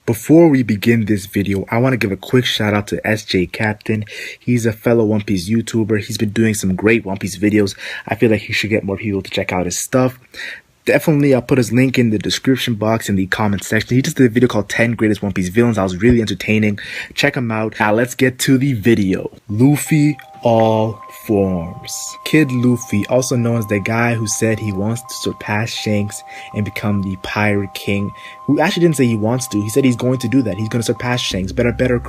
Before we begin this video, I want to give a quick shout out to SJ Captain. He's a fellow One Piece YouTuber. He's been doing some great One Piece videos. I feel like he should get more people to check out his stuff. Definitely, I'll put his link in the description box in the comment section. He just did a video called 10 Greatest One Piece Villains. I was really entertaining. Check him out. Now let's get to the video. Luffy all forms. Kid Luffy, also known as the guy who said he wants to surpass Shanks and become the Pirate King, who actually didn't say he wants to. He said he's going to do that. He's going to surpass Shanks, get a better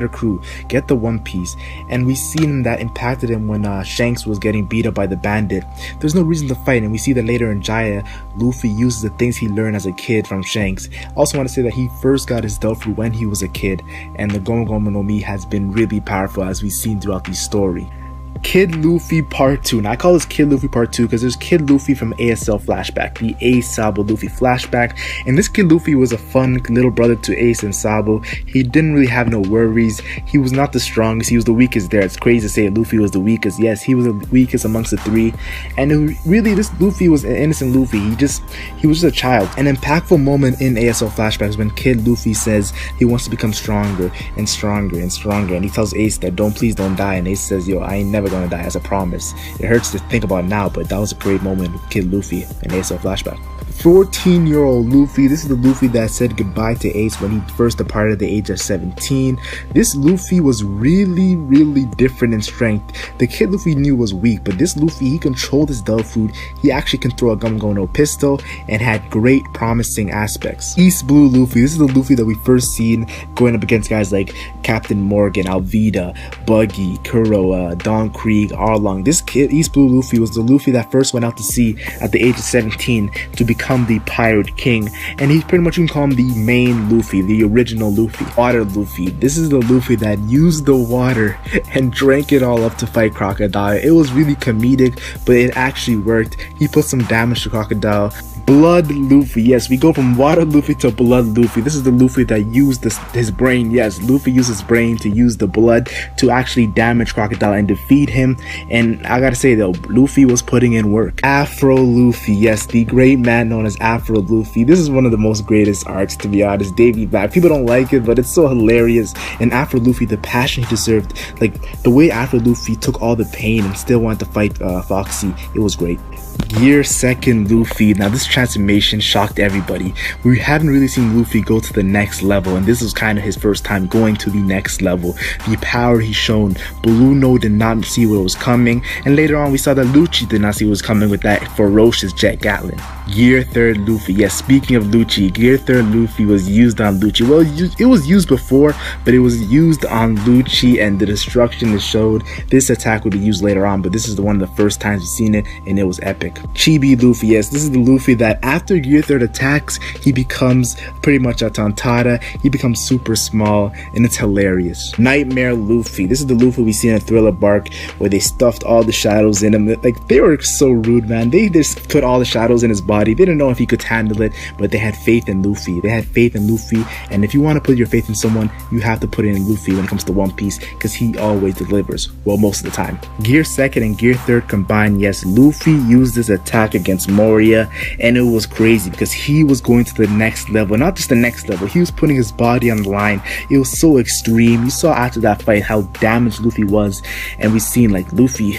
crew, get the One Piece. And we seen that impacted him when Shanks was getting beat up by the bandit. There's no reason to fight, and we see that later in Jaya, Luffy uses the things he learned as a kid from Shanks. Also want to say that he first got his Delphi when he was a kid, and the Gomu Gomu no Mi has been really powerful as we've seen throughout the story. Kid Luffy Part 2. Now I call this Kid Luffy Part 2 because there's Kid Luffy from ASL Flashback, the Ace Sabo Luffy flashback. And this Kid Luffy was a fun little brother to Ace and Sabo. He didn't really have no worries. He was not the strongest. He was the weakest there. It's crazy to say Luffy was the weakest. Yes, he was the weakest amongst the three. And really, this Luffy was an innocent Luffy. He was just a child. An impactful moment in ASL Flashback is when Kid Luffy says he wants to become stronger and stronger and stronger. And he tells Ace that please don't die. And Ace says, yo, I ain't never gonna die, as a promise. It hurts to think about now, but that was a great moment with Kid Luffy in ASL Flashback. 14-year-old Luffy. This is the Luffy that said goodbye to Ace when he first departed at the age of 17. This Luffy was really different in strength. The Kid Luffy knew was weak, but this Luffy, he controlled his dog food. He actually can throw a Gomu Gomu no pistol and had great promising aspects. East Blue Luffy. This is the Luffy that we first seen going up against guys like Captain Morgan, Alvida, Buggy, Kuro, Don Krieg, Arlong. This kid, East Blue Luffy, was the Luffy that first went out to sea at the age of 17 to become the Pirate King, and he's pretty much, you can call him the main Luffy, the original Luffy. Water Luffy. This is the Luffy that used the water and drank it all up to fight Crocodile. It was really comedic, but it actually worked. He put some damage to Crocodile. Blood Luffy. Yes, we go from Water Luffy to Blood Luffy. This is the Luffy that used his brain. Yes, Luffy used his brain to use the blood to actually damage Crocodile and defeat him. And I gotta say though, Luffy was putting in work. Afro Luffy. Yes, the great man known as Afro Luffy. This is one of the most greatest arcs, to be honest. Davy Black. People don't like it, but it's so hilarious. And Afro Luffy, the passion he deserved, like the way Afro Luffy took all the pain and still wanted to fight Foxy, it was great. Year second Luffy. Now this transformation shocked everybody. We haven't really seen Luffy go to the next level, and this was kind of his first time going to the next level. The power he's shown, Blue No did not see what was coming, and later on we saw that Lucci did not see what was coming with that ferocious Jet Gatlin. Year third Luffy. Yes, speaking of Lucci, Year third Luffy was used on Lucci. Well, it was used before, but it was used on Lucci, and the destruction it showed. This attack would be used later on, but this is one of the first times we've seen it, and it was epic. Chibi Luffy. Yes, this is the Luffy that after Year 3 attacks, he becomes pretty much a Tontada. He becomes super small, and it's hilarious. Nightmare Luffy. This is the Luffy we see in a Thriller Bark where they stuffed all the shadows in him. Like, they were so rude, man. They just put all the shadows in his body. They didn't know if he could handle it, but they had faith in Luffy. They had faith in Luffy, and if you want to put your faith in someone, you have to put it in Luffy when it comes to One Piece, because he always delivers. Well, most of the time. Gear 2nd and Gear 3rd combined. Yes, Luffy used this attack against Moria, and it was crazy because he was going to the next level. Not just the next level, he was putting his body on the line. It was so extreme. You saw after that fight how damaged Luffy was, and we seen like Luffy,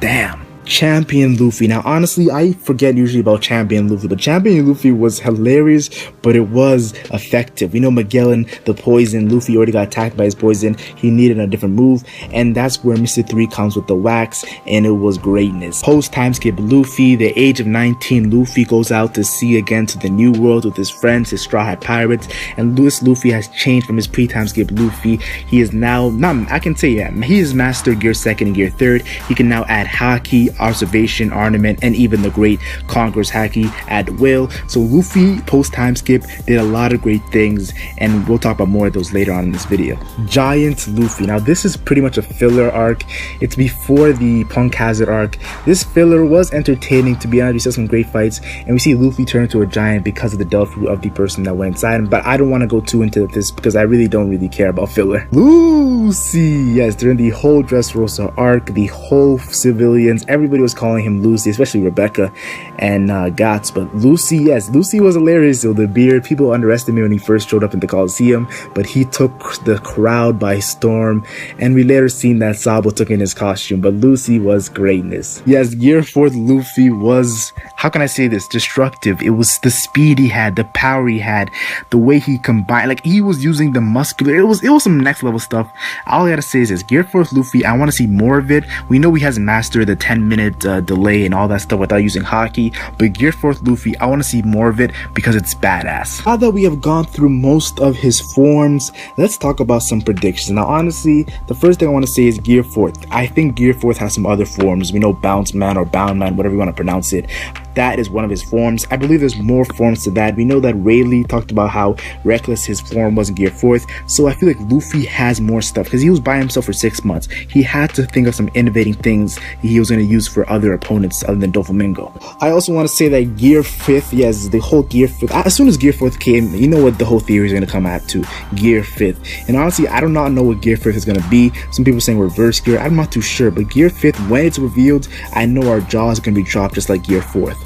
damn. Champion Luffy. Now honestly, I forget usually about Champion Luffy, but Champion Luffy was hilarious, but it was effective. We know Magellan, the poison, Luffy already got attacked by his poison. He needed a different move, and that's where Mr. 3 comes with the wax, and it was greatness. Post time skip Luffy, the age of 19, Luffy goes out to sea again to the new world with his friends, his Straw Hat Pirates, and Luffy has changed from his pre-time skip Luffy. He is now, I can say, yeah, he is master Gear 2nd and Gear 3rd. He can now add Haki, observation, ornament, and even the great Conqueror's Haki at will. So Luffy post time skip did a lot of great things, and we'll talk about more of those later on in this video. Giant Luffy. Now this is pretty much a filler arc. It's before the Punk Hazard arc. This filler was entertaining, to be honest. We saw some great fights, and we see Luffy turn into a giant because of the Delphi of the person that went inside him, but I don't want to go too into this because I really don't care about filler. Lucy. Yes, during the whole Dressrosa arc, the whole civilians, everything everybody was calling him Lucy, especially Rebecca and Gats. But Lucy, yes, Lucy was hilarious. So the beard, people underestimated when he first showed up in the Coliseum, but he took the crowd by storm. And we later seen that Sabo took in his costume, but Lucy was greatness. Yes, Gear 4th Luffy was, how can I say this, destructive. It was the speed he had, the power he had, the way he combined, like he was using the muscular, it was some next level stuff. All I gotta say is this, Gear 4th Luffy, I want to see more of it. We know he hasn't mastered the 10-minute delay and all that stuff without using Haki, but Gear 4th Luffy, I want to see more of it because it's badass. Now that we have gone through most of his forms, let's talk about some predictions. Now honestly, the first thing I want to say is Gear 4th. I think Gear 4th has some other forms. We know Bounce Man or Bound Man, whatever you want to pronounce it. That is one of his forms. I believe there's more forms to that. We know that Rayleigh talked about how reckless his form was in Gear 4th, so I feel like Luffy has more stuff because he was by himself for 6 months. He had to think of some innovating things he was going to use for other opponents other than Doflamingo. I also want to say that Gear 5th, yes, the whole Gear 5th, as soon as Gear 4th came, you know what the whole theory is going to come at to, Gear 5th. And honestly, I do not know what Gear 5th is going to be. Some people are saying reverse gear, I'm not too sure, but Gear 5th, when it's revealed, I know our jaw is going to be dropped just like Gear 4th.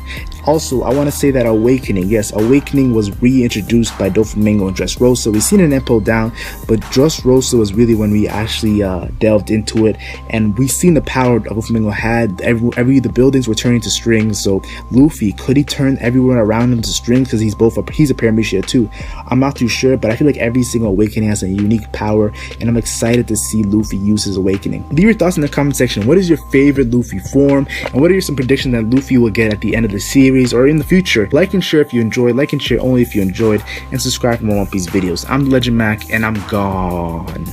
Also, I want to say that Awakening, yes, Awakening was reintroduced by Doflamingo and Dressrosa. We've seen it in Empo Down, but Dressrosa was really when we actually delved into it, and we've seen the power Doflamingo had. The buildings were turning to strings, so Luffy, could he turn everywhere around him to strings because he's a Paramecia too? I'm not too sure, but I feel like every single Awakening has a unique power, and I'm excited to see Luffy use his Awakening. Leave your thoughts in the comment section. What is your favorite Luffy form, and what are some predictions that Luffy will get at the end of the series or in the future? Like and share if you enjoyed, like and share only if you enjoyed, and subscribe for more One Piece videos. I'm the Legend Mac, and I'm gone.